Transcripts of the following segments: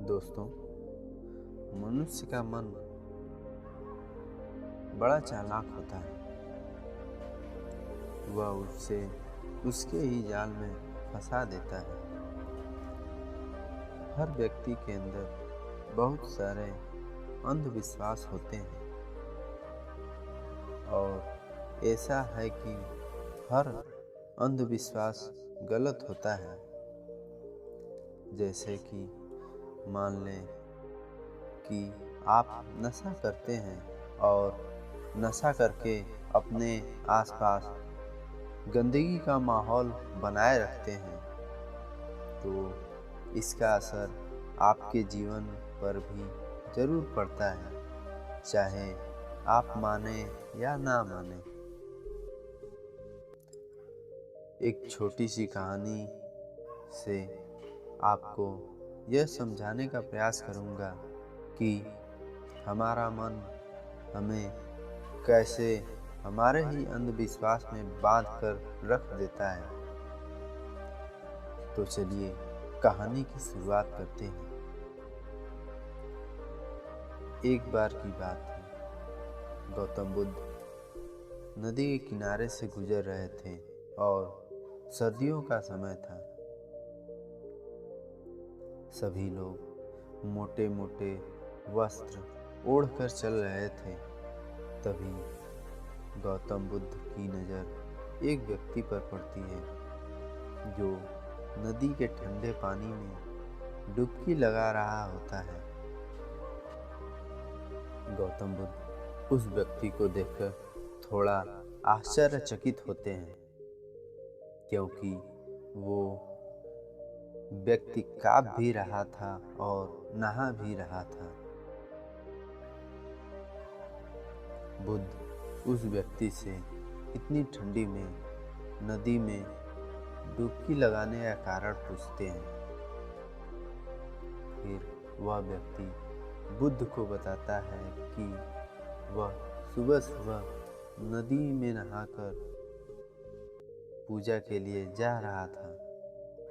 दोस्तों, मनुष्य का मन बड़ा चालाक होता है। वह उससे उसके ही जाल में फंसा देता है। हर व्यक्ति के अंदर बहुत सारे अंधविश्वास होते हैं और ऐसा है कि हर अंधविश्वास गलत होता है। जैसे कि मान लें कि आप नशा करते हैं और नशा करके अपने आसपास गंदगी का माहौल बनाए रखते हैं, तो इसका असर आपके जीवन पर भी जरूर पड़ता है, चाहे आप माने या ना माने। एक छोटी सी कहानी से आपको यह समझाने का प्रयास करूंगा कि हमारा मन हमें कैसे हमारे ही अंधविश्वास में बांध कर रख देता है। तो चलिए कहानी की शुरुआत करते हैं। एक बार की बात है, गौतम बुद्ध नदी के किनारे से गुजर रहे थे और सर्दियों का समय था। सभी लोग मोटे मोटे वस्त्र ओढ़कर चल रहे थे। तभी गौतम बुद्ध की नज़र एक व्यक्ति पर पड़ती है जो नदी के ठंडे पानी में डुबकी लगा रहा होता है। गौतम बुद्ध उस व्यक्ति को देखकर थोड़ा आश्चर्यचकित होते हैं, क्योंकि वो व्यक्ति काँप भी रहा था और नहा भी रहा था। बुद्ध उस व्यक्ति से इतनी ठंडी में नदी में डुबकी लगाने का कारण पूछते हैं। फिर वह व्यक्ति बुद्ध को बताता है कि वह सुबह सुबह नदी में नहाकर पूजा के लिए जा रहा था।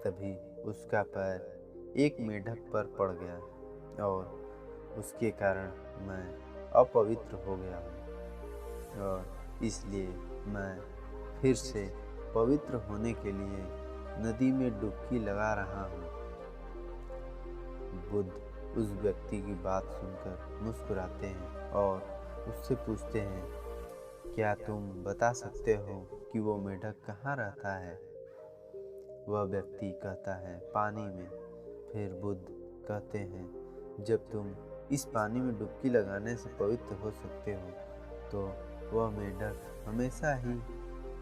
तभी उसका पैर एक मेंढक पर पड़ गया और उसके कारण मैं अपवित्र हो गया हूँ और इसलिए मैं फिर से पवित्र होने के लिए नदी में डुबकी लगा रहा हूँ। बुद्ध उस व्यक्ति की बात सुनकर मुस्कुराते हैं और उससे पूछते हैं, क्या तुम बता सकते हो कि वो मेंढक कहाँ रहता है? वह व्यक्ति कहता है, पानी में। फिर बुद्ध कहते हैं, जब तुम इस पानी में डुबकी लगाने से पवित्र हो सकते हो, तो वह मेंढक हमेशा ही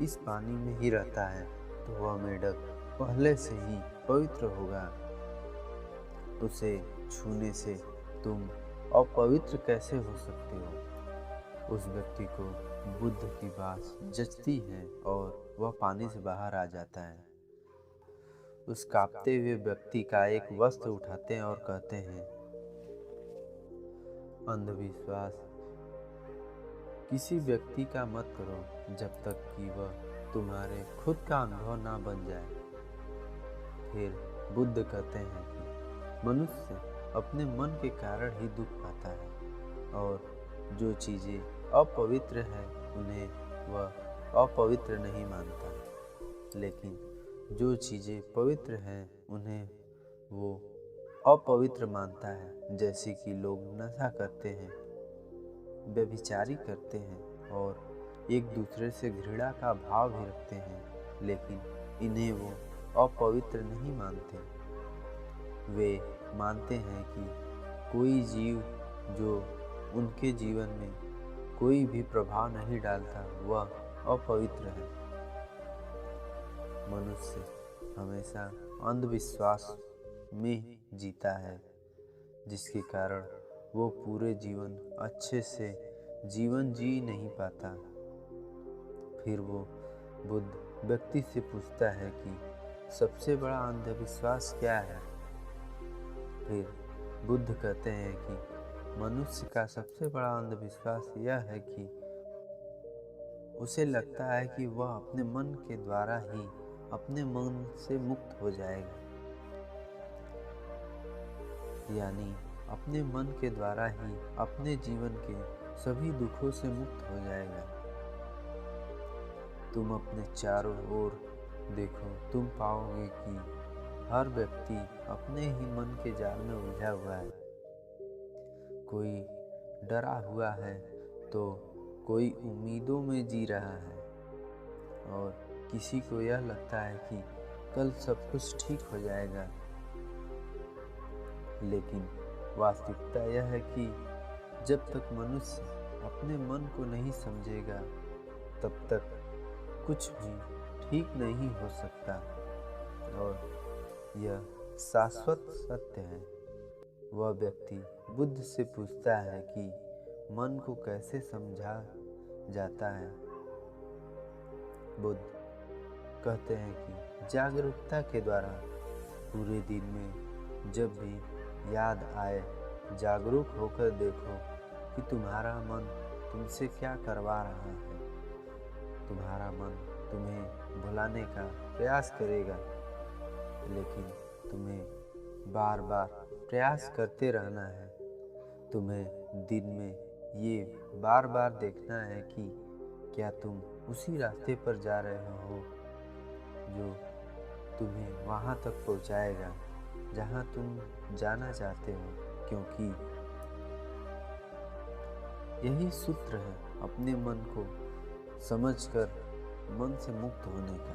इस पानी में ही रहता है, तो वह मेंढक पहले से ही पवित्र होगा। उसे छूने से तुम अपवित्र कैसे हो सकते हो? उस व्यक्ति को बुद्ध की बात जचती है और वह पानी से बाहर आ जाता है। उस कांपते हुए व्यक्ति का एक वस्त्र उठाते हैं और कहते हैं, अंधविश्वास किसी व्यक्ति का मत करो जब तक कि वह तुम्हारे खुद का अनुभव ना बन जाए। फिर बुद्ध कहते हैं कि मनुष्य अपने मन के कारण ही दुख पाता है और जो चीज़ें अपवित्र हैं उन्हें वह अपवित्र नहीं मानता, लेकिन जो चीज़ें पवित्र हैं उन्हें वो अपवित्र मानता है। जैसे कि लोग नशा करते हैं, व्यभिचारी करते हैं और एक दूसरे से घृणा का भाव भी रखते हैं, लेकिन इन्हें वो अपवित्र नहीं मानते। वे मानते हैं कि कोई जीव जो उनके जीवन में कोई भी प्रभाव नहीं डालता वह अपवित्र है। मनुष्य हमेशा अंधविश्वास में जीता है, जिसके कारण वो पूरे जीवन अच्छे से जीवन जी नहीं पाता। फिर वो बुद्ध व्यक्ति से पूछता है कि सबसे बड़ा अंधविश्वास क्या है? फिर बुद्ध कहते हैं कि मनुष्य का सबसे बड़ा अंधविश्वास यह है कि उसे लगता है कि वह अपने मन के द्वारा ही अपने मन से मुक्त हो जाएगा। यानी अपने मन के द्वारा ही अपने जीवन के सभी दुखों से मुक्त हो जाएगा। तुम अपने चारों ओर देखो, तुम पाओगे कि हर व्यक्ति अपने ही मन के जाल में उलझा हुआ है। कोई डरा हुआ है तो कोई उम्मीदों में जी रहा है, और किसी को यह लगता है कि कल सब कुछ ठीक हो जाएगा। लेकिन वास्तविकता यह है कि जब तक मनुष्य अपने मन को नहीं समझेगा, तब तक कुछ भी ठीक नहीं हो सकता। और यह शाश्वत सत्य है। वह व्यक्ति बुद्ध से पूछता है कि मन को कैसे समझा जाता है। बुद्ध कहते हैं कि जागरूकता के द्वारा। पूरे दिन में जब भी याद आए, जागरूक होकर देखो कि तुम्हारा मन तुमसे क्या करवा रहा है। तुम्हारा मन तुम्हें भुलाने का प्रयास करेगा, लेकिन तुम्हें बार बार प्रयास करते रहना है। तुम्हें दिन में ये बार बार देखना है कि क्या तुम उसी रास्ते पर जा रहे हो जो तुम्हें वहाँ तक पहुँचाएगा जहाँ तुम जाना चाहते हो। क्योंकि यही सूत्र है अपने मन को समझकर मन से मुक्त होने का।